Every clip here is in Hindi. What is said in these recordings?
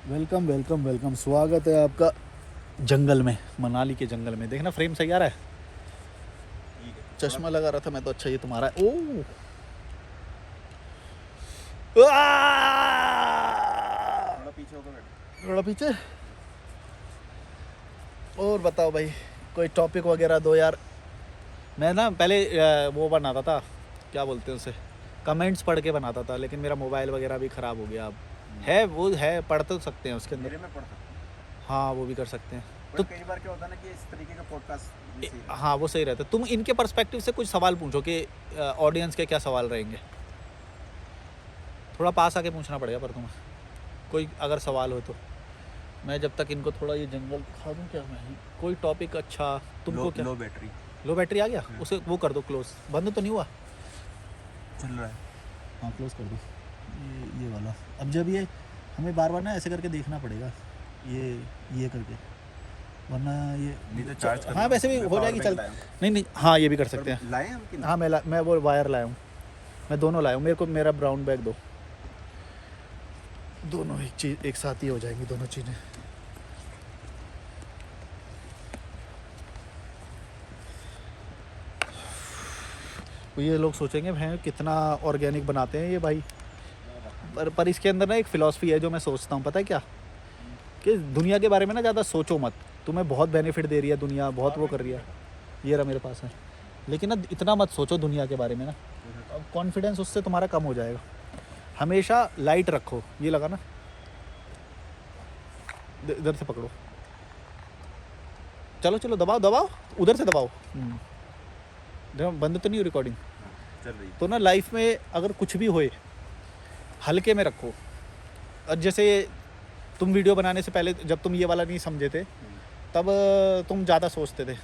वेलकम वेलकम वेलकम, स्वागत है आपका जंगल में, मनाली के जंगल में। देखना फ्रेम सही आ रहा है। ठीक है, चश्मा थोड़ा लगा रहा था मैं तो, अच्छा ये तुम्हारा है। ओह आह! थोड़ा पीछे होकर बैठो। थोड़ा पीछे। और बताओ भाई, कोई टॉपिक वगैरह दो यार। मैं ना पहले वो बनाता था, क्या बोलते हैं उसे, कमेंट्स पढ़ के बनाता था, लेकिन मेरा मोबाइल वगैरह भी ख़राब हो गया अब। है वो है, पढ़ तो सकते हैं उसके अंदर। मेरे में पढ़ सकते हैं, हाँ वो भी कर सकते हैं तो। बट कई बार क्या होता है ना कि इस तरीके का पॉडकास्ट भी सही रहता हाँ वो सही रहता है। तुम इनके पर्सपेक्टिव से कुछ सवाल पूछो कि ऑडियंस के क्या सवाल रहेंगे। थोड़ा पास आके पूछना पड़ेगा पर तुम्हें, कोई अगर सवाल हो तो। मैं जब तक इनको थोड़ा ये जंगल दिखा दूँ क्या मैं, कोई टॉपिक अच्छा है। तुमको क्या। लो बैटरी लो बैटरी आ गया, उसे वो कर दो क्लोज, बंद तो नहीं हुआ। चल रहा है। हाँ क्लोज कर दो ये वाला। अब जब ये हमें बार बार ना ऐसे करके देखना पड़ेगा, ये करके, वरना ये नहीं तो चार्ज कर हाँ लो। वैसे भी मैं हो पावर जाएगी, बैंक चल। लाया हूँ। नहीं नहीं, हाँ ये भी कर सकते हैं। पर लाए हम कि नहीं? हाँ मैं वो वायर लाया हूँ, मैं दोनों लाया हूँ। मेरे को मेरा ब्राउन बैग दो, दोनों एक चीज़ एक साथ ही हो जाएंगी दोनों चीज़ें। तो ये लोग सोचेंगे भाई कितना ऑर्गेनिक बनाते हैं ये भाई। पर इसके अंदर ना एक फ़िलॉसफी है जो मैं सोचता हूँ, पता है क्या, कि दुनिया के बारे में ना ज़्यादा सोचो मत। तुम्हें बहुत बेनिफिट दे रही है दुनिया, बहुत वो कर रही है। ये रहा मेरे पास है, लेकिन ना इतना मत सोचो दुनिया के बारे में ना, अब कॉन्फिडेंस उससे तुम्हारा कम हो जाएगा। हमेशा लाइट रखो। ये लगा ना, इधर से पकड़ो, चलो चलो दबाओ दबाओ, उधर से दबाओ। देखो, बंद तो नहीं हो रिकॉर्डिंग। हाँ, चल रही है। तो ना लाइफ में अगर कुछ भी होए, हल्के में रखो। और जैसे तुम वीडियो बनाने से पहले जब तुम ये वाला नहीं समझे थे, तब तुम ज़्यादा सोचते थे।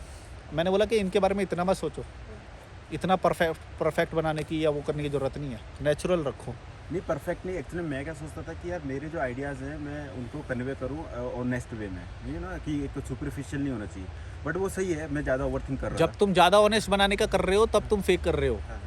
मैंने बोला कि इनके बारे में इतना मत सोचो, इतना परफेक्ट बनाने की या वो करने की ज़रूरत नहीं है, नेचुरल रखो। नहीं परफेक्ट नहीं, एक्चुअली मैं क्या सोचता था कि यार मेरे जो आइडियाज़ हैं मैं उनको कन्वे करूँ ऑनेस्ट वे में, ये ना कि एक तो सुपरफिशियल नहीं होना चाहिए। बट वो सही है, मैं ज़्यादा ओवर थिंक कर रहा जब तुम ज़्यादा ऑनेस्ट बनाने का कर रहे हो तब तुम फेक कर रहे हो। था। हाँ,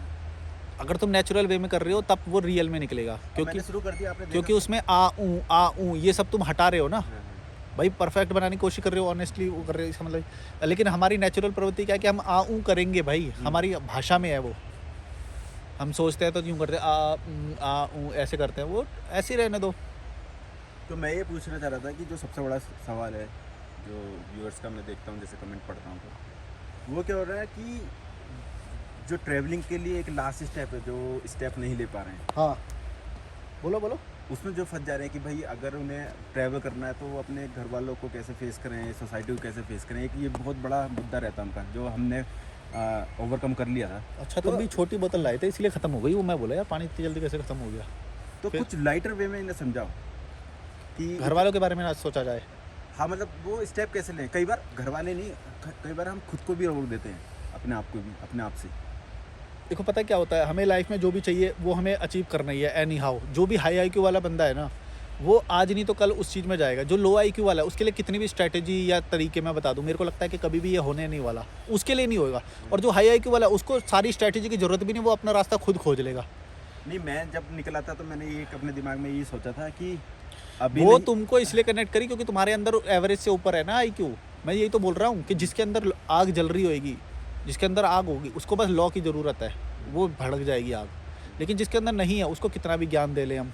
अगर तुम नेचुरल वे में कर रहे हो तब वो रियल में निकलेगा, अब क्योंकि मैंने शुरू कर दिया, आपने क्योंकि देखा? उसमें आ ऊ ये सब तुम हटा रहे हो ना। हाँ, हाँ। भाई परफेक्ट बनाने की कोशिश कर रहे हो, ऑनेस्टली वो कर रहे हो, इसका मतलब। लेकिन हमारी नेचुरल प्रवृत्ति क्या है कि हम आ ऊ करेंगे भाई, हमारी भाषा में है वो। हम सोचते हैं तो यूँ करते हैं, आ ऊ ऐसे करते हैं, वो ऐसे ही रहने दो। तो मैं ये पूछना चाह रहा था कि जो सबसे बड़ा सवाल है जो व्यूअर्स का मैं देखता हूँ, जैसे कमेंट पढ़ता हूँ, तो वो क्या हो रहा है कि जो ट्रैवलिंग के लिए एक लास्ट स्टेप है, जो स्टेप नहीं ले पा रहे हैं, हाँ बोलो बोलो। उसमें जो फंस जा रहे हैं कि भाई अगर उन्हें ट्रैवल करना है तो वो अपने घर वालों को कैसे फेस करें, सोसाइटी को कैसे फेस करें, एक ये बहुत बड़ा मुद्दा रहता है उनका, जो हमने ओवरकम कर लिया था। अच्छा तुम भी छोटी बोतल लाए थे इसलिए ख़त्म हो गई वो। मैं बोला यार पानी इतनी जल्दी कैसे ख़त्म हो गया। तो फिर? कुछ लाइटर वे में इन्हें समझाओ कि घर वालों के बारे में ना सोचा जाए। हाँ, मतलब वो स्टेप कैसे लें। कई बार घर वाले नहीं, कई बार हम खुद को भी रोक देते हैं, अपने आप को भी, अपने आप से। देखो पता है क्या होता है, हमें लाइफ में जो भी चाहिए वो हमें अचीव करना ही है एनी हाउ। जो भी हाई IQ वाला बंदा है ना, वो आज नहीं तो कल उस चीज़ में जाएगा। जो लो IQ वाला है उसके लिए कितनी भी स्ट्रैटेजी या तरीके मैं बता दूं, मेरे को लगता है कि कभी भी ये होने नहीं वाला, उसके लिए नहीं होएगा। और जो हाई IQ वाला है उसको सारी स्ट्रैटेजी की ज़रूरत भी नहीं, वो अपना रास्ता खुद खोज लेगा। नहीं, मैं जब निकला था तो मैंने ये अपने दिमाग में ये सोचा था कि अभी वो नहीं, तुमको इसलिए कनेक्ट करी क्योंकि तुम्हारे अंदर एवरेज से ऊपर है ना IQ। मैं यही तो बोल रहा हूँ कि जिसके अंदर आग जल रही होगी, जिसके अंदर आग होगी, उसको बस लॉ की ज़रूरत है, वो भड़क जाएगी आग। लेकिन जिसके अंदर नहीं है उसको कितना भी ज्ञान दे लें हम।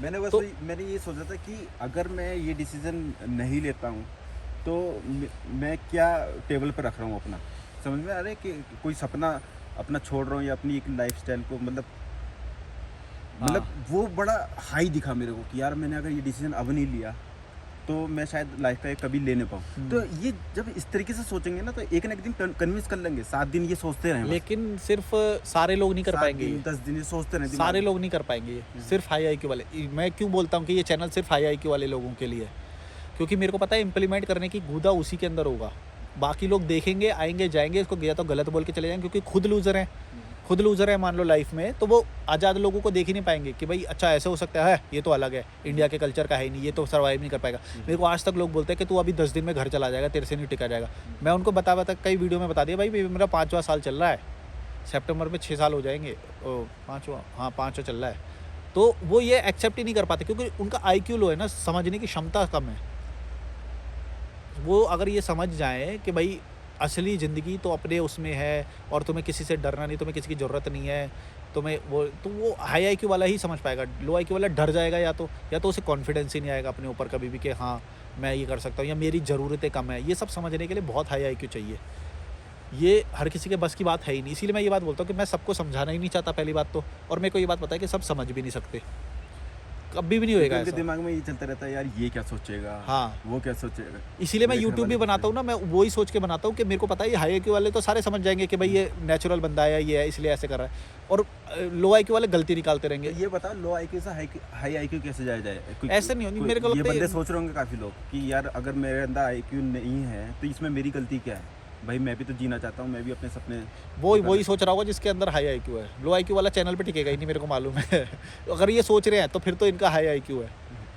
मैंने बस तो मैंने ये सोचा था कि अगर मैं ये डिसीजन नहीं लेता हूँ तो मैं क्या टेबल पर रख रहा हूँ अपना, समझ में आ रहा है कि कोई सपना अपना छोड़ रहा हूँ या अपनी एक लाइफस्टाइल को, मतलब वो बड़ा हाई दिखा मेरे को कि यार मैंने अगर ये डिसीजन अब नहीं लिया तो मैं शायद लाइफ का कभी ले नहीं पाऊँ। तो ये जब इस तरीके से सोचेंगे ना तो एक ना एक दिन कन्विंस कर लेंगे। 7 दिन ये सोचते रहें, लेकिन सिर्फ सारे लोग नहीं कर पाएंगे ये। 10 दिन ये सोचते रहें, सारे लोग नहीं कर पाएंगे ये, सिर्फ हाई IQ वाले। मैं क्यों बोलता हूँ कि ये चैनल सिर्फ हाई IQ वाले लोगों के लिए है, क्योंकि मेरे को पता है इम्प्लीमेंट करने की गुदा उसी के अंदर होगा। बाकी लोग देखेंगे, आएंगे जाएंगे, इसको गया तो गलत बोल के चले जाएंगे, क्योंकि खुद लूज़र हैं। खुद लूज़र है मान लो लाइफ में, तो वो आज़ाद लोगों को देख ही नहीं पाएंगे कि भाई अच्छा ऐसे हो सकता है, ये तो अलग है, इंडिया के कल्चर का है नहीं, ये तो सर्वाइव नहीं कर पाएगा। मेरे को आज तक लोग बोलते हैं कि तू अभी 10 दिन में घर चला जाएगा, तेरे से नहीं टिका जाएगा। मैं उनको बता कई वीडियो में बता दिया भाई मेरा 5वां साल चल रहा है, सितंबर में 6 साल हो जाएंगे। 5वां, हाँ 5वां चल रहा है। तो वो ये एक्सेप्ट ही नहीं कर पाते क्योंकि उनका IQ लो है ना, समझने की क्षमता कम है। वो अगर ये समझ जाएँ कि भाई असली ज़िंदगी तो अपने उसमें है और तुम्हें किसी से डरना नहीं, तुम्हें किसी की ज़रूरत नहीं है, तुम्हें वो हाई IQ वाला ही समझ पाएगा। लो IQ वाला डर जाएगा या तो उसे कॉन्फिडेंस ही नहीं आएगा अपने ऊपर कभी भी कि हाँ, मैं ये कर सकता हूँ या मेरी ज़रूरतें कम है। ये सब समझने के लिए बहुत हाई IQ चाहिए। ये हर किसी के बस की बात है ही नहीं। इसीलिए मैं ये बात बोलता हूँ कि मैं सबको समझाना ही नहीं चाहता पहली बात तो, और मेरे को ये बात पता है कि सब समझ भी नहीं सकते। कभी भी नहीं क्योंकि होएगा उनके ऐसा। दिमाग में ये चलता रहता है, यार ये क्या सोचेगा, हाँ। वो क्या सोचेगा। इसीलिए मैं मेरे घर यूट्यूब भी वाले बनाता हूँ ना, मैं वही सोच के बनाता हूँ कि मेरे को पता है ये हाई IQ वाले तो सारे समझ जाएंगे कि भाई ये नेचुरल बंदा है, ये है इसलिए ऐसे कर रहा है, और लो IQ वाले गलती निकालते तो रहेंगे। ये बताओ लो IQ से हाई IQ कैसे जाया जाए? ऐसे नहीं होनी, मेरे को ये लगता है बंदे सोच रहे होंगे काफ़ी लोग कि यार अगर मेरे अंदर IQ नहीं है तो इसमें मेरी गलती क्या है? भाई मैं भी तो जीना चाहता हूँ, मैं भी अपने सपने वही सोच रहा होगा जिसके अंदर हाई IQ है। लो IQ वाला चैनल पे टिकेगा ही नहीं, मेरे को मालूम है। अगर ये सोच रहे हैं तो फिर तो इनका हाई IQ है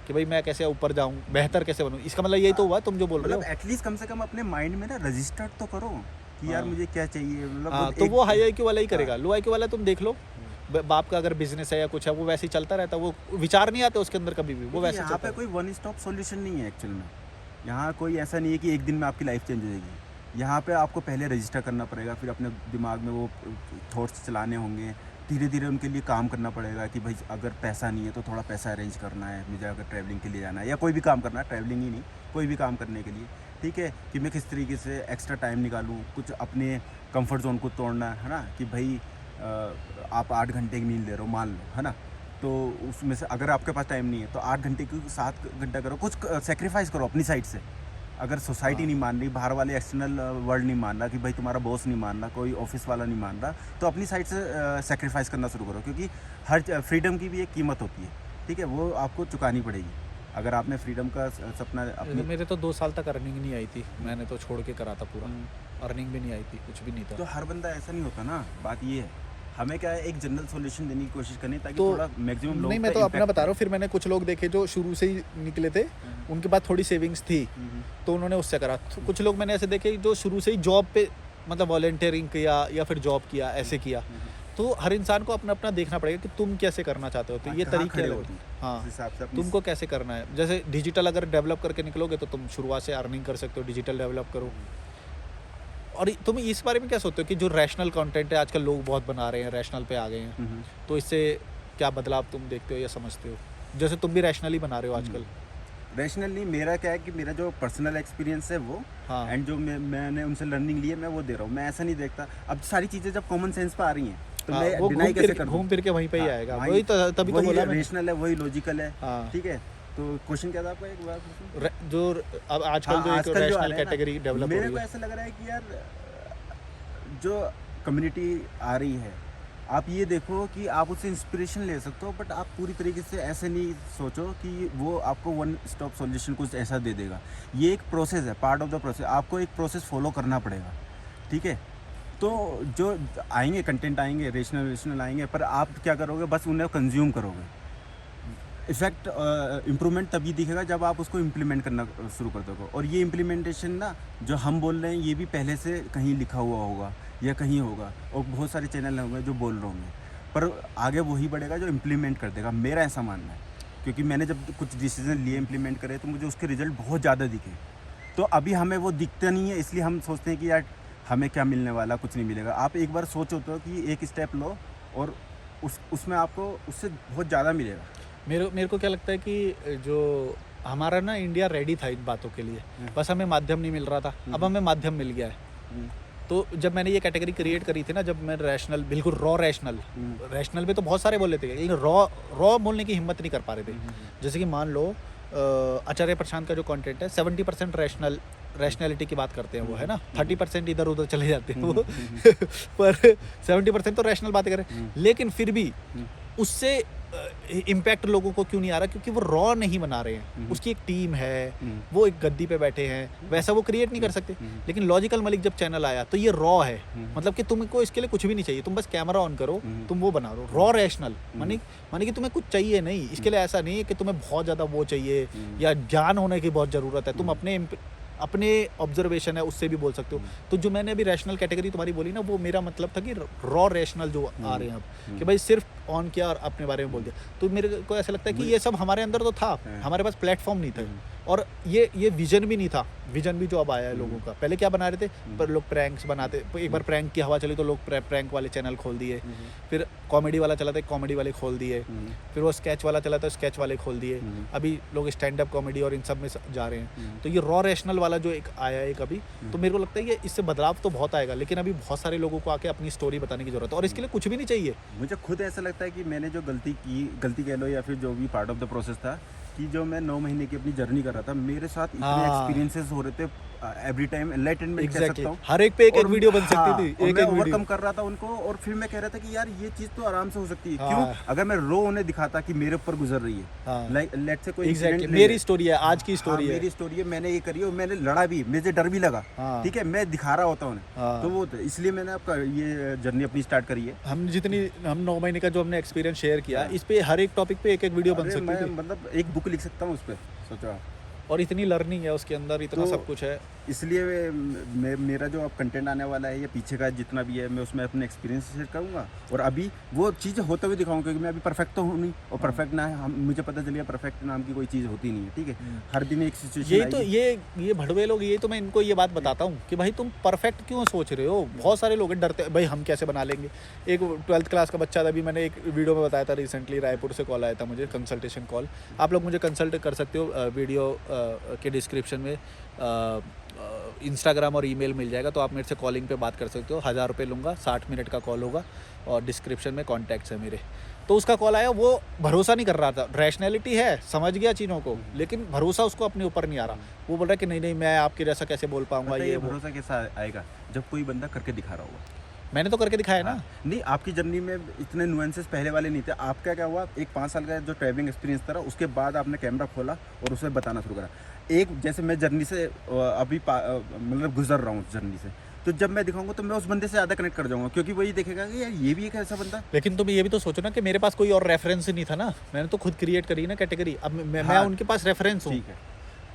कि भाई मैं कैसे ऊपर जाऊँ, बेहतर कैसे बनूँ। इसका मतलब यही तो हुआ तुम जो बोल रहे हो। मतलब एटलीस्ट कम से कम अपने माइंड में ना रजिस्टर्ड तो करो कि यार हाँ। मुझे क्या चाहिए। मतलब हाँ, तो वो हाई IQ वाला ही करेगा। हाँ। लो IQ वाला तुम देख लो, बाप का अगर बिजनेस है या कुछ है, वो वैसे ही चलता रहता है, वो विचार नहीं आते उसके अंदर कभी भी, वो वैसे यहाँ चलता पे है। कोई वन स्टॉप सॉल्यूशन नहीं है एक्चुअल में। यहाँ कोई ऐसा नहीं है कि एक दिन में आपकी लाइफ चेंज हो जाएगी। यहाँ पे आपको पहले रजिस्टर करना पड़ेगा, फिर अपने दिमाग में वो थॉट्स चलाने होंगे, धीरे धीरे उनके लिए काम करना पड़ेगा कि भाई अगर पैसा नहीं है तो थोड़ा पैसा अरेंज करना है, मुझे अगर ट्रैवलिंग के लिए जाना है या कोई भी काम करना है, ट्रैवलिंग ही नहीं कोई भी काम करने के लिए, ठीक है, कि मैं किस तरीके से एक्स्ट्रा टाइम निकालूँ, कुछ अपने कंफर्ट जोन को तोड़ना है ना, कि भाई आप 8 घंटे की नींद ले रहे हो मान लो, है ना, तो उसमें से अगर आपके पास टाइम नहीं है तो 8 घंटे की 7 घंटा करो, कुछ सेक्रीफाइस करो अपनी साइड से। अगर सोसाइटी नहीं मान रही, बाहर वाले एक्सटर्नल वर्ल्ड नहीं मान रहा, कि भाई तुम्हारा बॉस नहीं मान रहा, कोई ऑफिस वाला नहीं मान रहा, तो अपनी साइड से सेक्रीफाइस करना शुरू करो, क्योंकि हर फ्रीडम की भी एक कीमत होती है, ठीक है, वो आपको चुकानी पड़ेगी। अगर आपने फ्रीडम का सपना अपनी मेरे तो 2 साल तक अर्निंग नहीं आई थी, मैंने तो छोड़ के करा था पूरा। अर्निंग भी नहीं आई थी, कुछ भी नहीं तो था। हर बंदा ऐसा नहीं होता ना, बात ये है। हमें क्या है, एक जनरल सॉल्यूशन देने की कोशिश करनी ताकि तो थोड़ा मैक्सिमम लोग नहीं, मैं तो अपना बता रहा हूँ। फिर मैंने कुछ लोग देखे जो शुरू से ही निकले थे, उनके पास थोड़ी सेविंग्स थी, तो उन्होंने उससे करा। तो कुछ लोग मैंने ऐसे देखे जो शुरू से ही जॉब पे, मतलब वॉलंटियरिंग किया या फिर जॉब किया, ऐसे किया। तो हर इंसान को अपना अपना देखना पड़ेगा कि तुम कैसे करना चाहते हो, तो ये तरीके अलग हैं। हाँ, हिसाब से अपनी तुमको कैसे करना है। जैसे डिजिटल अगर डेवलप करके निकलोगे तो तुम शुरुआत से अर्निंग कर सकते हो, डिजिटल डेवलप करो। और तुम इस बारे में क्या सोचते हो कि जो रैशनल कंटेंट है आजकल लोग बहुत बना रहे हैं, रैशनल पे आ गए हैं, तो इससे क्या बदलाव तुम देखते हो या समझते हो? जैसे तुम भी रैशनली बना रहे हो आजकल। रैशनल नहीं, मेरा क्या है कि मेरा जो पर्सनल एक्सपीरियंस है वो, हाँ। एंड जो मैंने उनसे लर्निंग ली है मैं वो दे रहा हूँ। मैं ऐसा नहीं देखता, अब सारी चीज़ें जब कॉमन सेंस पे आ रही हैं तो हाँ, मैं वो डिनाई कैसे कर दूं? घूम फिर के वहीं पे ही हाँ, आएगा। वही- वही तो तभी तो बोला मैंने। रेशनल है, वही लॉजिकल है, हाँ। ठीक है। तो क्वेश्चन क्या था आपका, एक बार पूछूं? जो अब आजकल हाँ, जो एक आजकल जो आ रैशनल रहे हैं ना, कैटेगरी डेवलप हो मेरे रही को है। ऐसा लग रहा है कि यार जो कम्युनिटी आ रही है, आप ये देखो कि आप उससे इंस्पिरेशन ले सकते हो, बट आप पूरी तरीके से ऐसे नहीं सोचो कि वो आपको वन स्टॉप सॉल्यूशन कुछ ऐसा दे देगा। ये एक प्रोसेस है, पार्ट ऑफ द प्रोसेस, आपको एक प्रोसेस फॉलो करना पड़ेगा, ठीक है। तो जो आएंगे कंटेंट आएंगे, रेशनल आएंगे, पर आप क्या करोगे, बस उन्हें कंज्यूम करोगे। इफेक्ट इम्प्रूवमेंट तभी दिखेगा जब आप उसको इम्प्लीमेंट करना शुरू कर दोगे। और ये इम्प्लीमेंटेशन ना, जो हम बोल रहे हैं, ये भी पहले से कहीं लिखा हुआ होगा या कहीं होगा, और बहुत सारे चैनल होंगे जो बोल रहे होंगे, पर आगे वही बढ़ेगा जो इम्प्लीमेंट कर देगा, मेरा ऐसा मानना है। क्योंकि मैंने जब कुछ डिसीजन लिए इम्प्लीमेंट करे तो मुझे उसके रिजल्ट बहुत ज़्यादा दिखे। तो अभी हमें वो दिखता नहीं है, इसलिए हम सोचते हैं कि यार हमें क्या मिलने वाला, कुछ नहीं मिलेगा। आप एक बार सोचो तो कि एक स्टेप लो और उसमें आपको उससे बहुत ज़्यादा मिलेगा। मेरे को क्या लगता है कि जो हमारा ना इंडिया रेडी था इन बातों के लिए, बस हमें माध्यम नहीं मिल रहा था। अब हमें माध्यम मिल गया है। तो जब मैंने ये कैटेगरी क्रिएट करी थी ना, जब मैं रैशनल, बिल्कुल रॉ रैशनल में तो बहुत सारे बोल लेते थे, लेकिन रॉ बोलने की हिम्मत नहीं कर पा रहे थे। जैसे कि मान लो आचार्य प्रशांत का जो कंटेंट है, 70% रैशनैलिटी की बात करते हैं वो, है ना, 30% इधर उधर चले जाते हैं वो पर 70% तो रैशनल बातें करें, लेकिन फिर भी उससे इम्पैक्ट लोगों को क्यों नहीं आ रहा? क्योंकि वो रॉ नहीं बना रहे हैं। उसकी एक टीम है, वो एक गद्दी पे बैठे हैं, वैसा वो क्रिएट नहीं कर सकते। लेकिन लॉजिकल मलिक जब चैनल आया तो ये रॉ है, मतलब कि तुमको इसके लिए कुछ भी नहीं चाहिए, तुम बस कैमरा ऑन करो, तुम वो बना रहे हो। रॉ रैशनल माने कि तुम्हें कुछ चाहिए नहीं, इसके लिए ऐसा नहीं है कि तुम्हें बहुत ज़्यादा वो चाहिए या ज्ञान होने की बहुत ज़रूरत है। तुम अपने अपने ऑब्जर्वेशन है उससे भी बोल सकते हो। तो जो मैंने अभी रैशनल कैटेगरी तुम्हारी बोली ना, वो मेरा मतलब था कि रॉ रैशनल जो आ रहे हैं अब, कि भाई सिर्फ ऑन किया और अपने बारे में बोल दिया। तो मेरे को ऐसा लगता है कि ये सब हमारे अंदर तो था, हमारे पास प्लेटफॉर्म नहीं था, और ये विजन भी नहीं था। विजन भी जो अब आया है लोगों का, पहले क्या बना रहे थे, पर लोग प्रैंक्स बनाते, एक बार प्रैंक की हवा चली तो लोग प्रैंक वाले चैनल खोल दिए, फिर कॉमेडी वाला चला था कॉमेडी वाले खोल दिए, फिर वो स्केच वाला चला था स्केच वाले खोल दिए, अभी लोग स्टैंड अप कॉमेडी और इन सब में जा रहे हैं। तो ये रॉ रैशनल वाला जो एक आया है एक अभी, तो मेरे को लगता है कि इससे बदलाव तो बहुत आएगा, लेकिन अभी बहुत सारे लोगों को आके अपनी स्टोरी बताने की जरूरत है, और इसके लिए कुछ भी नहीं चाहिए। मुझे खुद ऐसा लगता है कि मैंने जो गलती कह लो या फिर जो भी पार्ट ऑफ द प्रोसेस था, कि जो मैं 9 महीने की अपनी जर्नी कर रहा था, मेरे साथ इतने एक्सपीरियंसेस हो रहे थे एवरी टाइम, एनलाइटनमेंट कह सकता हूँ। हर एक पे एक वीडियो बन सकती थी, और मैं एक ओवरकम कर रहा था उनको, और फिर मैं कह रहा था कि यार ये चीज तो आराम से हो सकती है, क्यों अगर मैं रो उन्हें दिखाता कि मेरे ऊपर गुजर रही है, लाइक लेट्स से कोई मेरी स्टोरी है, आज की स्टोरी है, मेरी स्टोरी है, मैंने ये करी है, मैंने लड़ा भी, मुझे डर भी लगा, ठीक है, मैं दिखा रहा होता उन्हें, तो वो इसलिए मैंने आपका ये जर्नी अपनी स्टार्ट करी है। हम 9 महीने का जो हमने एक्सपीरियंस शेयर किया, इस पे हर एक टॉपिक पे एक वीडियो बन सकती है, मतलब एक बुक लिख सकता हूँ उस पर, सोचो। और इतनी लर्निंग है उसके अंदर, इतना सब कुछ है, इसलिए मेरा जो अब कंटेंट आने वाला है या पीछे का जितना भी है, मैं उसमें अपने एक्सपीरियंस शेयर करूँगा, और अभी वो चीज़ होते हुए दिखाऊंगा, क्योंकि मैं अभी परफेक्ट तो हूँ नहीं, और परफेक्ट ना है, मुझे पता चल गया परफेक्ट नाम की कोई चीज़ होती नहीं है, ठीक है, हर दिन एक सिचुएशन। यही तो ये भड़वे लोग, ये तो मैं इनको ये बात बताता हूँ कि भाई तुम परफेक्ट क्यों सोच रहे हो। बहुत सारे लोग डरते भाई हम कैसे बना लेंगे। एक 12th क्लास का बच्चा था, अभी मैंने एक वीडियो में बताया था रिसेंटली, रायपुर से कॉल आया था मुझे, कंसल्टेशन कॉल। आप लोग मुझे कंसल्ट कर सकते हो, वीडियो के डिस्क्रिप्शन में इंस्टाग्राम और ईमेल मिल जाएगा, तो आप मेरे से कॉलिंग पे बात कर सकते हो। 1000 रुपये लूँगा, 60 मिनट का कॉल होगा, और डिस्क्रिप्शन में कॉन्टैक्ट्स है मेरे। तो उसका कॉल आया, वो भरोसा नहीं कर रहा था, रैशनैलिटी है, समझ गया चीज़ों को, लेकिन भरोसा उसको अपने ऊपर नहीं आ रहा। वो बोल रहा है कि नहीं मैं आपके जैसा कैसे बोल पाऊंगा। ये भरोसा कैसा आएगा जब कोई बंदा करके दिखा रहा होगा। मैंने तो करके दिखाया ना। नहीं, आपकी जर्नी में इतने नुएंसेस पहले वाले नहीं थे। आपका क्या हुआ, एक 5 साल का जो ट्रैवलिंग एक्सपीरियंस था, उसके बाद आपने कैमरा खोला और उसे बताना शुरू करा। एक जैसे मैं जर्नी से अभी मतलब गुजर रहा हूँ जर्नी से, तो जब मैं दिखाऊंगा तो मैं उस बंदे से ज़्यादा कनेक्ट कर जाऊंगा, क्योंकि वही देखेगा कि यार ये भी एक ऐसा बंदा। लेकिन तुम ये भी तो सोचो ना कि मेरे पास कोई और रेफरेंस नहीं था ना, मैंने तो खुद क्रिएट करी ना कैटेगरी। अब मैं उनके पास रेफरेंस हूँ। ठीक है,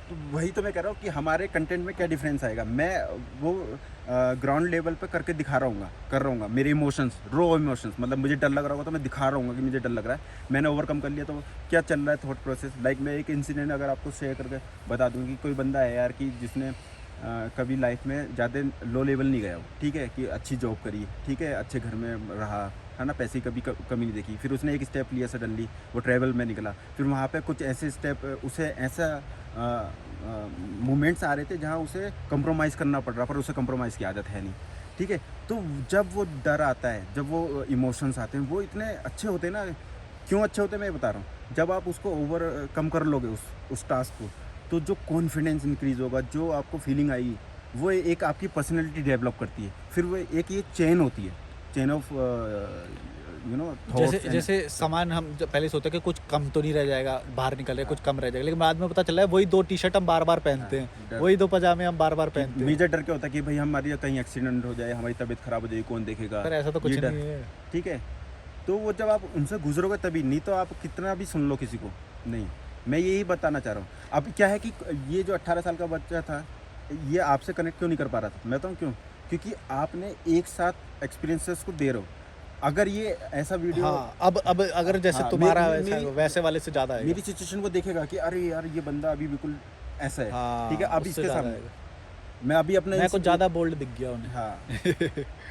तो वही तो मैं कह रहा हूँ कि हमारे कंटेंट में क्या डिफरेंस आएगा। मैं वो ग्राउंड लेवल पे करके दिखा रहा हूँ मेरे इमोशंस, रो इमोशंस, मतलब मुझे डर लग रहा होगा तो मैं दिखा रहा हूँ कि मुझे डर लग रहा है, मैंने ओवरकम कर लिया। तो क्या चल रहा है थॉट प्रोसेस। लाइक मैं एक इंसिडेंट अगर आपको शेयर करके बता दूँ कि कोई बंदा है यार कि जिसने कभी लाइफ में ज़्यादा लो लेवल नहीं गया हो, ठीक है, कि अच्छी जॉब करी, ठीक है, अच्छे घर में रहा है ना, पैसे कभी कमी नहीं देखी। फिर उसने एक स्टेप लिया सडनली, वो ट्रैवल में निकला। फिर वहाँ पे कुछ ऐसे स्टेप, उसे ऐसा मोमेंट्स आ रहे थे जहाँ उसे कंप्रोमाइज़ करना पड़ रहा, पर उसे कंप्रोमाइज़ की आदत है नहीं, ठीक है। तो जब वो डर आता है, जब वो इमोशंस आते हैं, वो इतने अच्छे होते हैं ना। क्यों अच्छे होते हैं मैं बता रहा हूँ। जब आप उसको ओवरकम कर लोगे उस टास्क को, तो जो कॉन्फिडेंस इंक्रीज़ होगा, जो आपको फीलिंग आएगी, वो एक आपकी पर्सनैलिटी डेवलप करती है। फिर वो एक ये चेन होती है, चेन ऑफ जैसे सामान हम पहले सोचते कि कुछ कम तो नहीं रह जाएगा, बाहर निकल रहे कुछ कम रह जाएगा, लेकिन बाद में पता चला है वही 2 टी-शर्ट हम बार बार पहनते हैं, वही 2 पजामे हम बार बार पहनते हैं। मेजर डर क्या होता है कि भाई हमारी कहीं एक्सीडेंट हो जाए, हमारी तबीयत खराब हो जाए, कौन देखेगा। पर ऐसा तो कुछ नहीं है, ठीक है। तो वो जब आप उनसे गुजरोगे तभी, नहीं तो आप कितना भी सुन लो किसी को नहीं। मैं यही बताना चाह रहा हूँ। अब क्या है कि ये जो 18 साल का बच्चा था, ये आपसे कनेक्ट क्यों नहीं कर पा रहा था, मैं बताऊँ क्यों। क्योंकि आपने एक साथ एक्सपीरियंसेस को दे रहे हो। अगर ये ऐसा वीडियो अब अगर जैसे तुम्हारा वैसे वाले से ज़्यादा है, मेरी सिचुएशन को देखेगा कि अरे यार ये बंदा अभी बिल्कुल ऐसा है, ठीक है, अभी इसके सामने मैं अभी अपना, मैं कुछ ज़्यादा बोल्ड दिख गया उन्हें। हाँ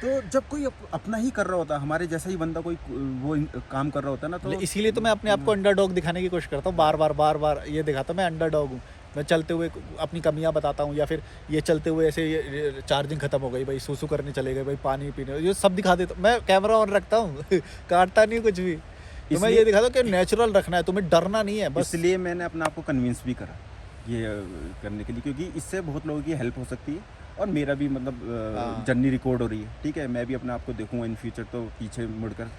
तो जब कोई अपना ही कर रहा होता, हमारे जैसा ही बंदा कोई वो काम कर रहा होता ना, तो इसीलिए तो मैं अपने आप को अंडरडॉग दिखाने की कोशिश करता हूँ, बार बार ये दिखाता हूँ मैं अंडरडॉग हूँ। मैं चलते हुए अपनी कमियां बताता हूँ, या फिर ये चलते हुए ऐसे ये चार्जिंग खत्म हो गई भाई, सूसू करने चले गए भाई, पानी पीने, ये सब दिखा देता। मैं कैमरा ऑन रखता हूँ काटता नहीं कुछ भी, तो मैं ये दिखाता हूँ कि नेचुरल रखना है, तुम्हें डरना नहीं है बस। इसलिए मैंने अपने आप को कन्विंस भी करा ये करने के लिए, क्योंकि इससे बहुत लोगों की हेल्प हो सकती है, और मेरा भी मतलब जर्नी रिकॉर्ड हो रही है, ठीक है। मैं भी अपने आप को देखूँगा इन फ्यूचर, तो पीछे मुड़कर।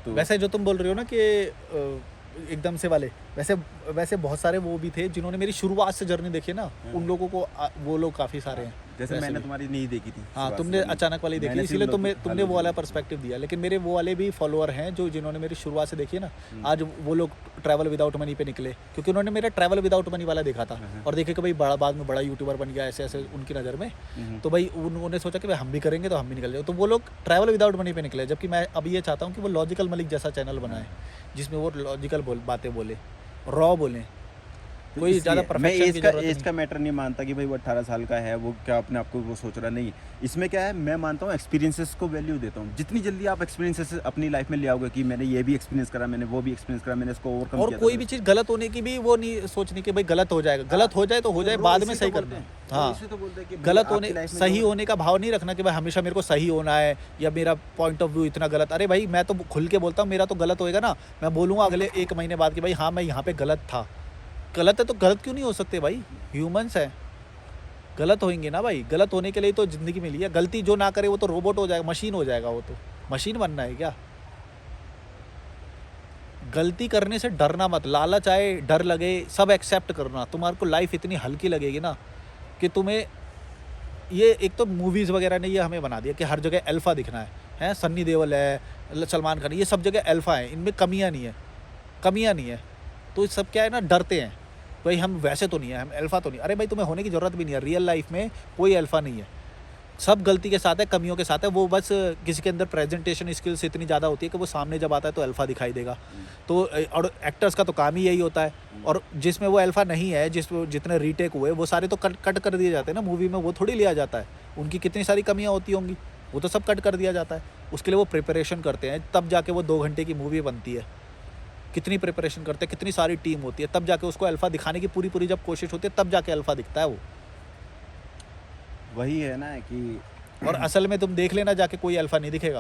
तो वैसे जो तुम बोल रहे हो ना कि एकदम से वाले, वैसे बहुत सारे वो भी थे जिन्होंने मेरी शुरुआत से जर्नी देखी ना, उन लोगों को वो लोग काफ़ी सारे हैं। जैसे वैसे मैंने भी। तुम्हारी नहीं देखी थी हाँ, शुरुआत तुमने से, अचानक वाली देखी मैंने इसीलिए सिर्फ तुमने वो वाला पर्सपेक्टिव दिया, लेकिन मेरे वो वाले भी फॉलोअर हैं जो जिन्होंने मेरी शुरुआत से देखी है ना, आज वो लोग ट्रैवल विदाउट मनी पे निकले क्योंकि उन्होंने मेरा ट्रैवल विदाउट मनी वाला देखा था और देखे कि भाई बड़ा बाद में बड़ा यूट्यूबर बन गया ऐसे ऐसे उनकी नज़र में, तो भाई उन्होंने सोचा कि भाई हम भी करेंगे तो हम भी निकल जाए, तो वो लोग ट्रैवल विदाउट मनी पे निकले। जबकि मैं अभी ये चाहता हूँ कि वो लॉजिकल मलिक जैसा चैनल बनाए जिसमें वो लॉजिकल बातें बोले, रॉ बोले, तो कोई ज़्यादा इसलिए मैं परफेक्शन एज की का जरूरत एज नहीं। का मैटर नहीं मानता कि भाई वो 18 साल का है, वो क्या अपने आप को वो सोच रहा नहीं। इसमें क्या है, मैं मानता हूँ एक्सपीरियंसेस को वैल्यू देता हूँ। जितनी जल्दी आप एक्सपीरियंसेस अपनी लाइफ में ले आओगे कि मैंने ये भी एक्सपीरियंस करा, मैंने वो भी एक्सपीरियंस करा, मैंने इसको ओवरकम और किया, कोई भी चीज़ गलत होने की भी वो नहीं सोचनी कि भाई गलत हो जाएगा, गलत हो जाए तो हो जाए, बाद में सही करना है। हाँ, तो बोलते हैं कि गलत आपकी होने लाइफ में सही जो- होने का भाव नहीं रखना कि भाई हमेशा मेरे को सही होना है या मेरा पॉइंट ऑफ व्यू इतना गलत। अरे भाई मैं तो खुल के बोलता हूँ, मेरा तो गलत होएगा ना, मैं बोलूँगा अगले 1 महीने बाद कि भाई हाँ मैं यहाँ पे गलत था। गलत है तो गलत क्यों नहीं हो सकते भाई, ह्यूमंस है, गलत होंगे ना भाई, गलत होने के लिए तो ज़िंदगी मिली है। गलती जो ना करे वो तो रोबोट हो जाएगा, मशीन हो जाएगा, वो तो मशीन बनना है क्या। गलती करने से डरना मत, लालच आए, डर लगे, सब एक्सेप्ट करना, तुम्हारे को लाइफ इतनी हल्की लगेगी ना कि तुम्हें ये एक तो मूवीज़ वगैरह ने ये हमें बना दिया कि हर जगह अल्फ़ा दिखना है सन्नी देओल है, सलमान खान, ये सब जगह अल्फ़ा है, इनमें कमियां नहीं है। तो ये सब क्या है ना, डरते हैं भाई हम वैसे तो नहीं है, हम अल्फ़ा तो नहीं। अरे भाई तुम्हें होने की ज़रूरत भी नहीं है, रियल लाइफ में कोई अल्फ़ा नहीं है, सब गलती के साथ है, कमियों के साथ है। वो बस किसी के अंदर प्रेजेंटेशन स्किल्स इतनी ज़्यादा होती है कि वो सामने जब आता है तो अल्फ़ा दिखाई देगा। तो और एक्टर्स का तो काम ही यही होता है। और जिसमें वो अल्फ़ा नहीं है, जितने रीटेक हुए वो सारे तो कट कर दिए जाते हैं ना मूवी में, वो थोड़ी लिया जाता है। उनकी कितनी सारी कमियां होती होंगी, वो तो सब कट कर दिया जाता है। उसके लिए वो प्रिपरेशन करते हैं, तब जाके वो 2 घंटे की मूवी बनती है। कितनी प्रिपरेशन करते हैं, कितनी सारी टीम होती है, तब जाके उसको अल्फ़ा दिखाने की पूरी जब कोशिश होती है, तब जाके अल्फ़ा दिखता है वो। वही है ना कि और असल में तुम देख लेना जाके, कोई अल्फ़ा नहीं दिखेगा।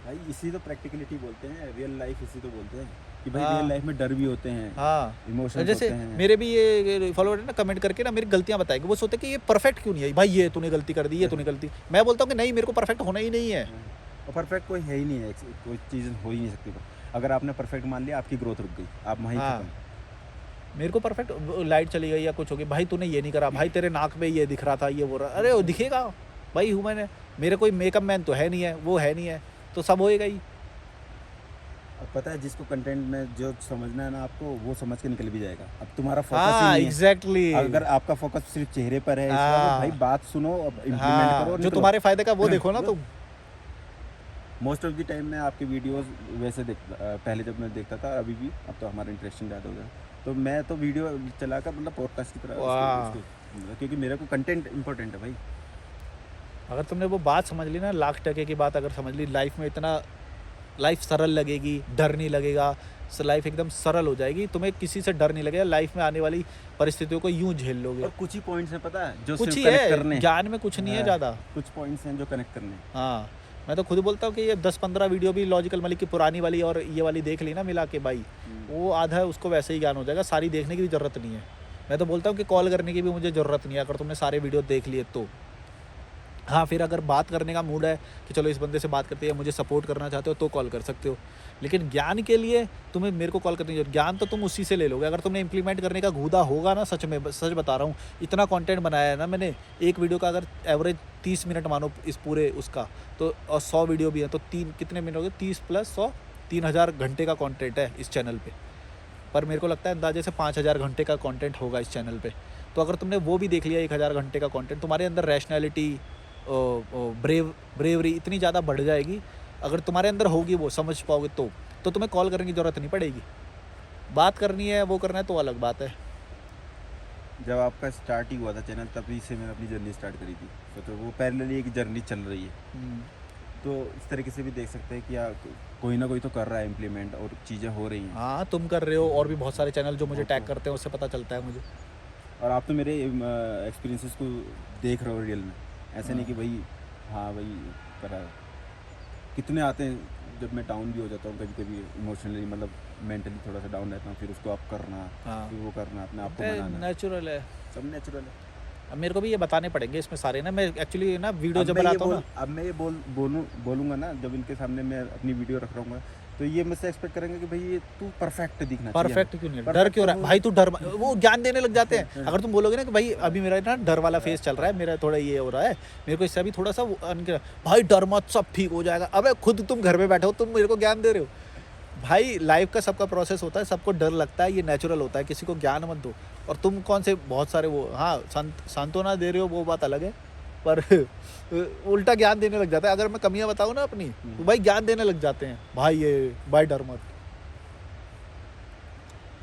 भाई इसी तो प्रैक्टिकलिटी बोलते हैं, रियल लाइफ इसी तो बोलते हैं कि भाई हाँ। रियल लाइफ में डर भी होते हैं, हाँ, इमोशंस जैसे होते हैं। मेरे भी ये फॉलोअर है ना, कमेंट करके ना मेरी गलतियां बताएंगे। वो सोचते कि ये परफेक्ट क्यों नहीं है भाई, ये तूने गलती कर दी, ये तूने गलती। मैं बोलता हूँ कि नहीं, मेरे को परफेक्ट होना ही नहीं है। और परफेक्ट कोई है ही नहीं है, कोई चीज़ हो ही नहीं सकती। अगर आपने परफेक्ट मान लिया, आपकी ग्रोथ रुक गई, आप वहीं हाँ। खत्म। मेरे को परफेक्ट, लाइट चली गई या कुछ हो गया, भाई तूने ये नहीं करा, भाई तेरे नाक पे ये दिख रहा था, ये वो रहा, अरे वो दिखेगा भाई, ह्यूमन है। मेरे कोई मेकअप मैन तो है नहीं है, वो है नहीं है, तो सब होएगा ही। अब पता है, जिसको कंटेंट में जो समझना है ना आपको, वो समझ के निकल भी जाएगा। अब तुम्हारा फोकस ही हाँ, नहीं है। एग्जैक्टली। अगर आपका फोकस सिर्फ चेहरे पर है, इसका हाँ। तो भाई बात सुनो, इम्प्लीमेंट हाँ, करो, जो तुम्हारे फायदे का वो देखो ना तुम। मोस्ट ऑफ द टाइम मैं आपके वीडियोस वैसे पहले जब मैं देखता था, अभी भी, अब तो हमारा इंटरेक्शन ज़्यादा हो गया, तो मैं तो वीडियो चलाकर मतलब पॉडकास्ट की तरह वाह। क्योंकि मेरे को कंटेंट इंपॉर्टेंट है भाई। अगर तुमने वो बात समझ ली ना, लाख टके की बात अगर समझ ली, लाइफ में इतना लाइफ सरल लगेगी, डर नहीं लगेगा, लाइफ एकदम सरल हो जाएगी, तुम्हें किसी से डर नहीं लगेगा, लाइफ में आने वाली परिस्थितियों को यूं झेल लोगे। और कुछ ही पॉइंट्स हैं, पता है, जो कुछ सिर्फ ही कनेक्ट है, करने हैं। ज्ञान में कुछ नहीं है हाँ, ज़्यादा। कुछ पॉइंट्स हैं जो कनेक्ट करने हैं। हाँ, मैं तो खुद बोलता हूँ कि ये 10-15 वीडियो भी लॉजिकल मलिक की पुरानी वाली और ये वाली देख ली ना मिला के भाई, वो आधा है उसको वैसे ही ज्ञान हो जाएगा, सारी देखने की भी ज़रूरत नहीं है। मैं तो बोलता हूँ कि कॉल करने की भी मुझे ज़रूरत नहीं है अगर तुमने सारे वीडियो देख लिए तो। हाँ, फिर अगर बात करने का मूड है कि चलो इस बंदे से बात करते हैं, मुझे सपोर्ट करना चाहते हो तो कॉल कर सकते हो, लेकिन ज्ञान के लिए तुम्हें मेरे को कॉल करनी चाहिए। ज्ञान तो तुम उसी से ले लोगे अगर तुमने इंप्लीमेंट करने का गूदा होगा ना। सच में, सच बता रहा हूँ, इतना कंटेंट बनाया है ना मैंने, एक वीडियो का अगर एवरेज 30 मिनट मानो इस पूरे उसका, तो और 100 वीडियो भी है तो कितने मिनट हो गए, 30 + 100 3000 घंटे का कंटेंट है इस चैनल पे। पर मेरे को लगता है अंदाजे से 5000 घंटे का कंटेंट होगा इस चैनल पे। तो अगर तुमने वो भी देख लिया 1000 घंटे का कंटेंट, तुम्हारे अंदर रैशनैलिटी, ब्रेवरी इतनी ज़्यादा बढ़ जाएगी। अगर तुम्हारे अंदर होगी वो, समझ पाओगे तो तुम्हें कॉल करने की ज़रूरत नहीं पड़ेगी। बात करनी है, वो करना है तो अलग बात है। जब आपका स्टार्ट ही हुआ था चैनल, तभी से मैंने अपनी जर्नी स्टार्ट करी थी, तो वो पैरेलली एक जर्नी चल रही है। तो इस तरीके से भी देख सकते हैं कि कोई ना कोई तो कर रहा है इम्प्लीमेंट, और चीज़ें हो रही हैं। हाँ, तुम कर रहे हो, और भी बहुत सारे चैनल जो मुझे टैग करते हैं, उससे पता चलता है मुझे। और आप तो मेरे एक्सपीरियंसेस को देख रहे हो रियल में, ऐसे नहीं कि भाई हाँ भाई करा। कितने आते हैं जब मैं डाउन भी हो जाता हूँ, कभी कभी इमोशनली, मतलब मेंटली थोड़ा सा डाउन रहता हूँ, फिर उसको आप करना, हाँ, फिर वो करना, अपने आप को बनाना, नेचुरल है। सब नेचुरल है। अब मेरे को भी ये बताने पड़ेंगे इसमें सारे ना। मैं एक्चुअली ना वीडियो जब बनाता हूँ ना, अब मैं ये बोलूँगा ना, जब इनके सामने मैं अपनी वीडियो रख रहा हूँ तो ये मुझसे एक्सपेक्ट करेंगे कि भाई ये तू परफेक्ट दिखना चाहिए। परफेक्ट क्यों नहीं है? डर Perfect क्यों रहा है तो भाई? तू डर, वो ज्ञान देने लग जाते हैं। अगर तुम बोलोगे ना कि भाई अभी मेरा ना डर वाला फेस चल रहा है, मेरा थोड़ा ये हो रहा है, मेरे को इससे अभी थोड़ा सा भाई डर मत, सब ठीक हो जाएगा। अबे खुद तुम घर में बैठे हो, तुम मेरे को ज्ञान दे रहे हो। भाई लाइफ का सबका प्रोसेस होता है, सबको डर लगता है, ये नेचुरल होता है, किसी को ज्ञान मत दो। और तुम कौन से बहुत सारे वो, हाँ सांत्वना दे रहे हो वो बात अलग है, पर उल्टा ज्ञान देने लग जाता है। अगर मैं कमियां बताऊँ ना अपनी, तो भाई ज्ञान देने लग जाते हैं, भाई ये भाई डर मत।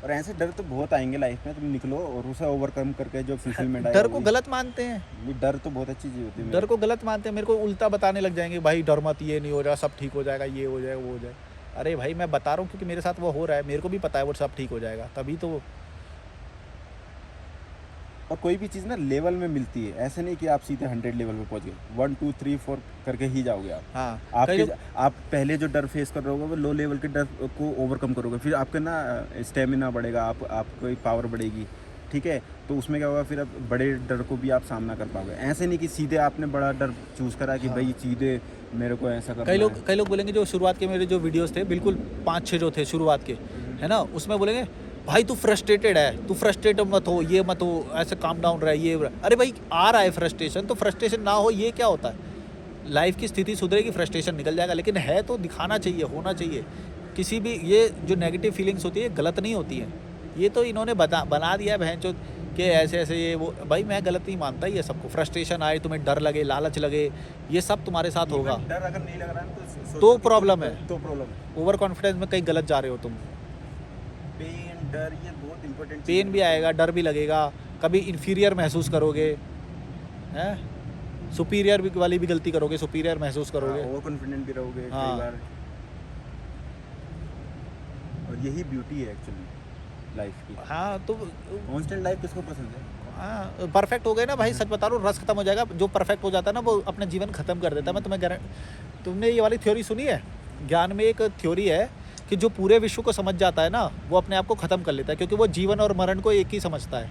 और ऐसे डर तो बहुत आएंगे लाइफ में, तुम निकलो और उसे ओवरकम करके जो फुलफिलमेंट डर को गलत मानते हैं, ये डर तो बहुत अच्छी चीज़ होती है। डर को गलत मानते हैं, मेरे को उल्टा बताने लग जाएंगे, भाई डर मत, ये नहीं हो रहा, सब ठीक हो जाएगा, ये हो जाएगा, वो हो जाएगा। अरे भाई मैं बता रहा हूँ क्योंकि मेरे साथ वो हो रहा है, मेरे को भी पता है वो सब ठीक हो जाएगा, तभी तो। और कोई भी चीज़ ना लेवल में मिलती है, ऐसे नहीं कि आप सीधे 100 लेवल पे पहुंच गए, 1 2 3 4 करके ही जाओगे आप। हाँ आपके आप पहले जो डर फेस कर रहे होगे वो लो लेवल के डर को ओवरकम करोगे, फिर आपका ना स्टेमिना बढ़ेगा, आपको पावर बढ़ेगी, ठीक है। तो उसमें क्या होगा, फिर आप बड़े डर को भी आप सामना कर पाओगे। ऐसे नहीं कि सीधे आपने बड़ा डर चूज़ करा कि भाई सीधे मेरे को ऐसा करना है। कई लोग बोलेंगे, जो शुरुआत के मेरे जो वीडियोस थे बिल्कुल 5-6 जो थे शुरुआत के, है ना, उसमें बोलेंगे भाई तू फ्रस्ट्रेटेड है, तू फ्रस्ट्रेट मत हो, ये मत हो, ऐसे काम डाउन रहा है, ये। अरे भाई आ रहा है फ्रस्ट्रेशन, तो फ्रस्ट्रेशन ना हो, ये क्या होता है? लाइफ की स्थिति सुधरेगी, फ्रस्ट्रेशन निकल जाएगा, लेकिन है तो दिखाना चाहिए, होना चाहिए। किसी भी ये जो नेगेटिव फीलिंग्स होती है गलत नहीं होती है, ये तो इन्होंने बना दिया है बहनचोद कि ऐसे ऐसे ये वो। भाई मैं गलत नहीं मानता ये सबको। फ्रस्ट्रेशन आए, तुम्हें डर लगे, लालच लगे, ये सब तुम्हारे साथ होगा, डर अगर नहीं लग रहा है तो सोचो तो कि प्रॉब्लम है। तो प्रॉब्लम है। ओवर कॉन्फिडेंस में कहीं गलत जा रहे हो तुम। पेन, डर, ये बहुत इंपॉर्टेंट पेन भी आएगा, डर भी लगेगा, कभी इन्फीरियर महसूस करोगे, हैं, सुपीरियर भी वाली भी गलती करोगे, सुपीरियर महसूस करोगे। ओवर कॉन्फिडेंट भी रहोगे हाँ। कई बार। और यही ब्यूटी है एक्चुअली लाइफ की। हाँ तो कांस्टेंट लाइफ किसको पसंद है? हाँ परफेक्ट हो गए ना भाई, सच बता रहा हूँ, रस खत्म हो जाएगा। जो परफेक्ट हो जाता है ना वो अपना जीवन खत्म कर देता है। मैं तुम्हें तुमने ये वाली थ्योरी सुनी है? ज्ञान में एक थ्योरी है कि जो पूरे विश्व को समझ जाता है ना, वो अपने आप को ख़त्म कर लेता है, क्योंकि वो जीवन और मरण को एक ही समझता है।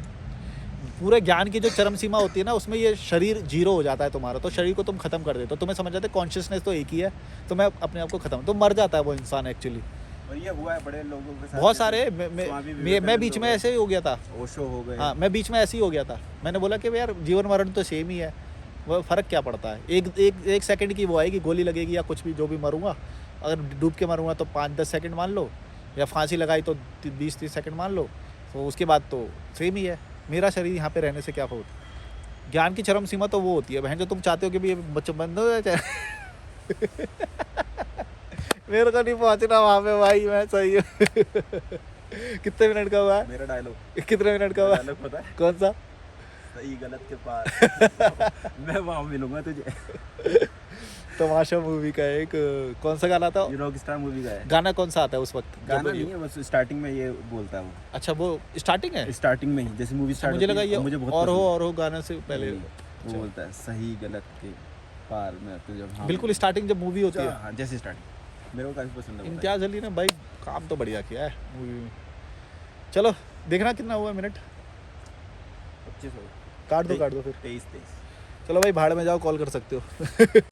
पूरे ज्ञान की जो चरम सीमा होती है ना, उसमें ये शरीर जीरो हो जाता है तुम्हारा, तो शरीर को तुम खत्म कर देते हो। तुम्हें समझ जाते कॉन्शियसनेस तो एक ही है, तो मैं अपने आप को खत्म, तो मर जाता है वो इंसान एक्चुअली। और ये हुआ है बड़े लोगों के साथ, बहुत सारे स्वामी मैं विवेकानंद बीच में हो गए, ऐसे ही हो गया था। ओशो हो गए। हाँ मैं बीच में ऐसे ही हो गया था। मैंने बोला कि यार जीवन मरण तो सेम ही है, वो फ़र्क क्या पड़ता है? एक सेकंड की वो आएगी, गोली लगेगी या कुछ भी, जो भी मरूंगा, अगर डूब के मरूंगा तो 5-10 सेकंड मान लो, या फांसी लगाई तो 20-30 सेकंड मान लो, तो उसके बाद तो सेम ही है। मेरा शरीर यहाँ पे रहने से क्या होता? ज्ञान की चरम सीमा तो वो होती है बहन, जो तुम चाहते हो कि भी बच्चे बंद हो जाए मेरे को नहीं पहुँचना वहाँ पे भाई, मैं सही हूँ कितने मिनट का हुआ है मेरा डायलॉग? कितने मिनट का हुआ है? डायलॉग पता है? कौन सा? सही गलत के पास मैं वहाँ मिलूंगा तुझे। तमाशा मूवी का एक कौन सा गाना था? ये रॉक स्टार मूवी का है। गाना कौन सा आता है उस वक्त? गाना नहीं है, बस स्टार्टिंग में ये बोलता है वो। अच्छा वो स्टार्टिंग है? स्टार्टिंग में ही जैसे मूवी स्टार्ट मुझे लगा ये मुझे बहुत और पसंद है। हो गाने से पहले। वो बोलता है सही गलत के पार में तो जब हाँ बिल्कुल स्टार्टिंग जब मूवी होती है। हाँ जैसे स्टार्टिंग मेरे को काफ़ी पसंद है। इम्तियाज़ अली ने भाई काम तो बढ़िया किया है मूवी में। चलो देखना कितना हुआ मिनट, 25 काट दो फिर। 23 चलो भाई भाड़ में जाओ, कॉल कर सकते हो